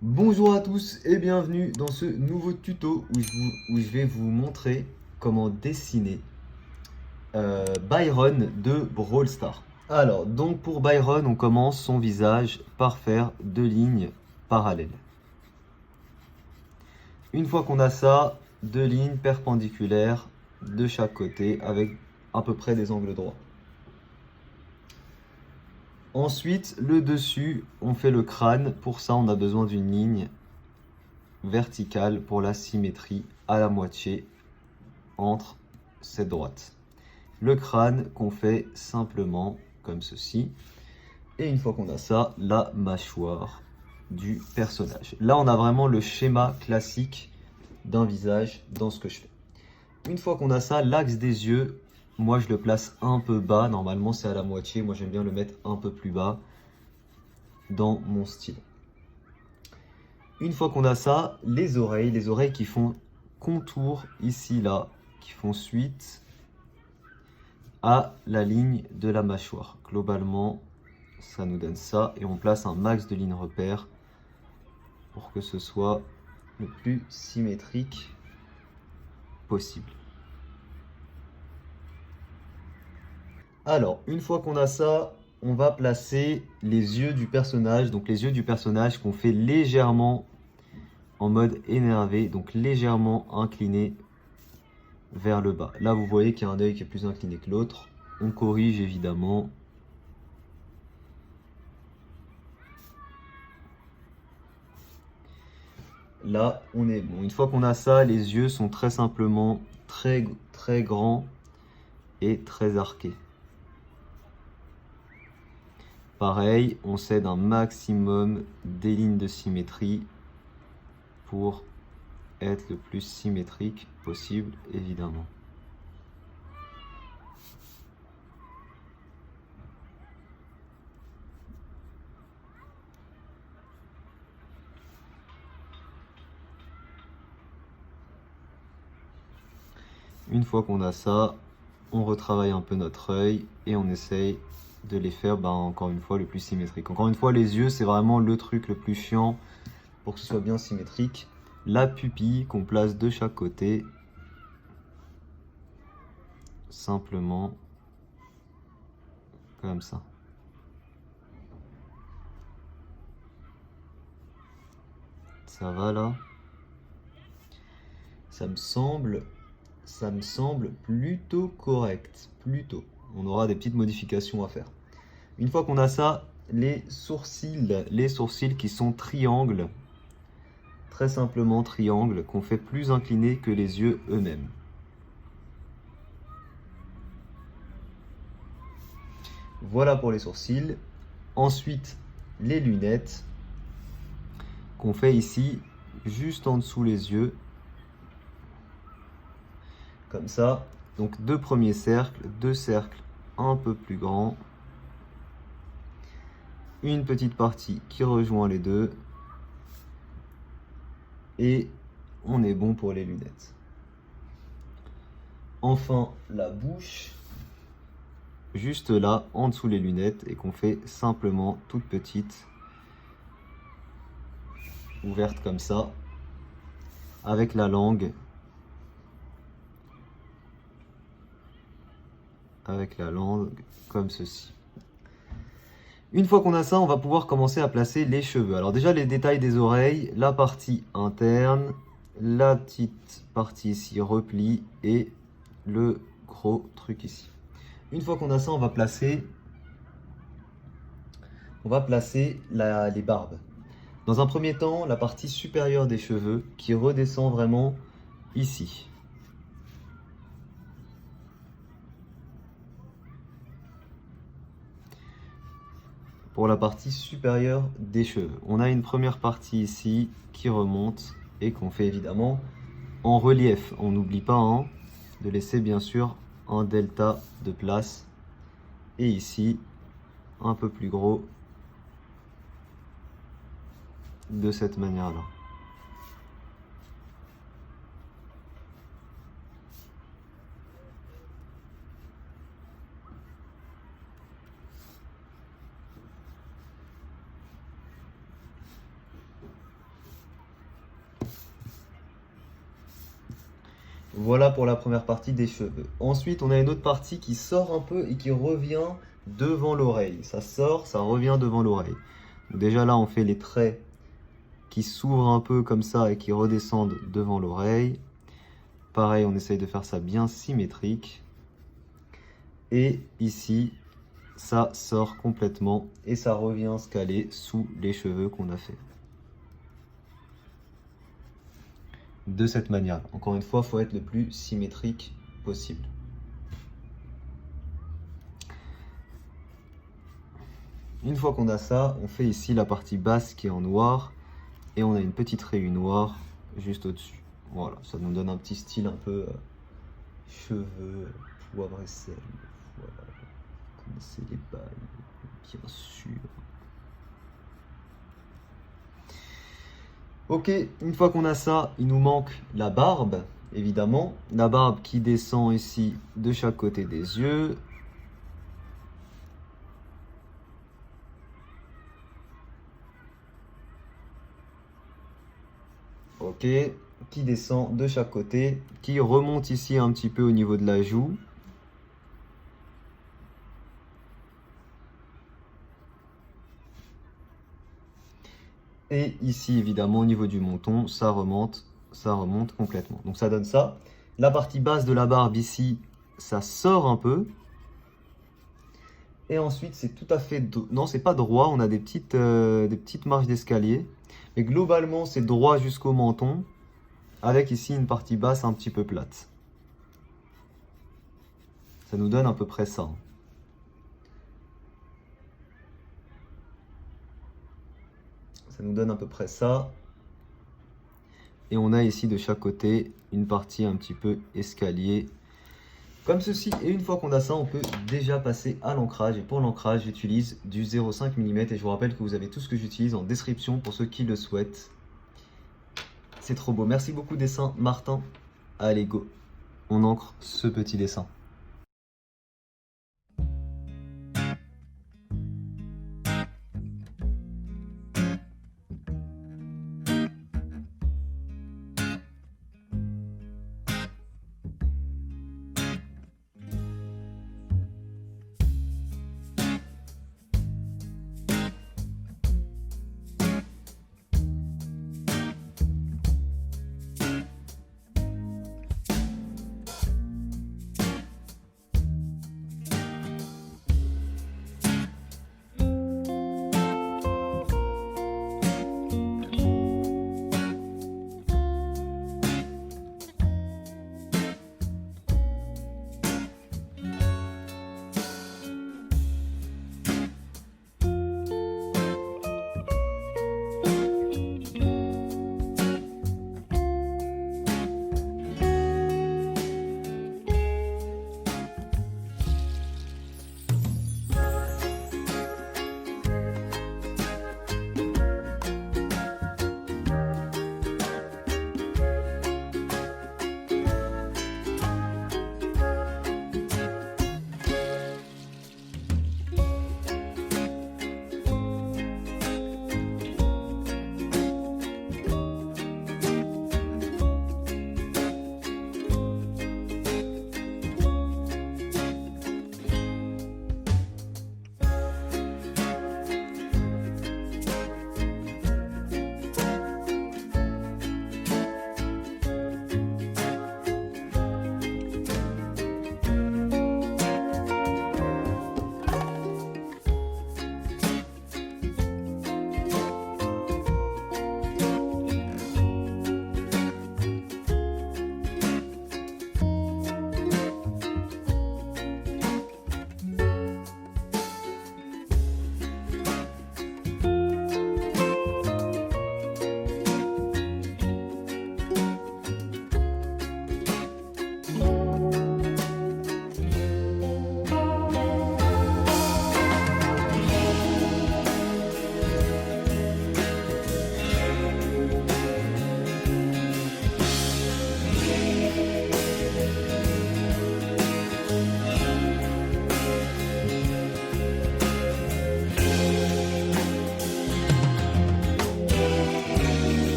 Bonjour à tous et bienvenue dans ce nouveau tuto où je vais vous montrer comment dessiner Byron de Brawl Stars. Alors, donc pour Byron, on commence son visage par faire deux lignes parallèles. Une fois qu'on a ça, deux lignes perpendiculaires de chaque côté avec à peu près des angles droits. Ensuite, le dessus, on fait le crâne. Pour ça, on a besoin d'une ligne verticale pour la symétrie à la moitié entre cette droite. Le crâne qu'on fait simplement comme ceci. Et une fois qu'on a ça, la mâchoire du personnage. Là, on a vraiment le schéma classique d'un visage dans ce que je fais. Une fois qu'on a ça, l'axe des yeux, moi je le place un peu bas. Normalement, c'est à la moitié. Moi, j'aime bien le mettre un peu plus bas dans mon style. Une fois qu'on a ça, les oreilles qui font contour ici, là, qui font suite à la ligne de la mâchoire. Globalement, ça nous donne ça et on place un max de lignes repères pour que ce soit le plus symétrique possible. Alors, une fois qu'on a ça, on va placer les yeux du personnage. Donc les yeux du personnage qu'on fait légèrement en mode énervé, donc légèrement incliné vers le bas. Là, vous voyez qu'il y a un œil qui est plus incliné que l'autre. On corrige évidemment. Là, on est bon. Une fois qu'on a ça, les yeux sont très simplement très grands et très arqués. Pareil, on cède un maximum des lignes de symétrie pour être le plus symétrique possible, évidemment. Une fois qu'on a ça, on retravaille un peu notre œil et on essaye de les faire, encore une fois, le plus symétrique. Encore une fois, les yeux, c'est vraiment le truc le plus chiant pour que ce soit bien symétrique. La pupille qu'on place de chaque côté, simplement comme ça. Ça va là? Ça me semble plutôt correct. Plutôt. On aura des petites modifications à faire. Une fois qu'on a ça, les sourcils qui sont triangles, très simplement triangles, qu'on fait plus inclinés que les yeux eux-mêmes. Voilà pour les sourcils. Ensuite, les lunettes qu'on fait ici, juste en dessous les yeux. Comme ça. Donc deux premiers cercles, deux cercles un peu plus grands. Une petite partie qui rejoint les deux. Et on est bon pour les lunettes. Enfin, la bouche, juste là, en dessous les lunettes, et qu'on fait simplement toute petite, ouverte comme ça, avec la langue. Comme ceci. Une fois qu'on a ça, on va pouvoir commencer à placer les cheveux. Alors déjà, les détails des oreilles, la partie interne, la petite partie ici replie et le gros truc ici. Une fois qu'on a ça, on va placer les barbes. Dans un premier temps, la partie supérieure des cheveux qui redescend vraiment ici. Pour la partie supérieure des cheveux. On a une première partie ici qui remonte et qu'on fait évidemment en relief. On n'oublie pas de laisser bien sûr un delta de place. Et ici, un peu plus gros de cette manière-là. Voilà pour la première partie des cheveux. Ensuite, on a une autre partie qui sort un peu et qui revient devant l'oreille. Ça sort, ça revient devant l'oreille. Déjà là, on fait les traits qui s'ouvrent un peu comme ça et qui redescendent devant l'oreille. Pareil, on essaye de faire ça bien symétrique. Et ici, ça sort complètement et ça revient se caler sous les cheveux qu'on a fait. De cette manière. Encore une fois, il faut être le plus symétrique possible. Une fois qu'on a ça, on fait ici la partie basse qui est en noir et on a une petite rayure noire juste au-dessus. Voilà, ça nous donne un petit style un peu cheveux, poivre et sel. Voilà, vous connaissez les bails, bien sûr. Ok, une fois qu'on a ça, il nous manque la barbe, évidemment. La barbe qui descend ici de chaque côté des yeux. Ok, qui descend de chaque côté, qui remonte ici un petit peu au niveau de la joue. Et ici, évidemment, au niveau du menton, ça remonte complètement. Donc ça donne ça. La partie basse de la barbe ici, ça sort un peu. Et ensuite, c'est tout à fait... Non, c'est pas droit, on a des petites marches d'escalier. Mais globalement, c'est droit jusqu'au menton, avec ici une partie basse un petit peu plate. Ça nous donne à peu près ça. Ça nous donne à peu près ça. Et on a ici de chaque côté une partie un petit peu escalier. Comme ceci. Et une fois qu'on a ça, on peut déjà passer à l'ancrage. Et pour l'ancrage, j'utilise du 0,5 mm. Et je vous rappelle que vous avez tout ce que j'utilise en description pour ceux qui le souhaitent. C'est trop beau. Merci beaucoup dessin, Martin. Allez, go. On ancre ce petit dessin.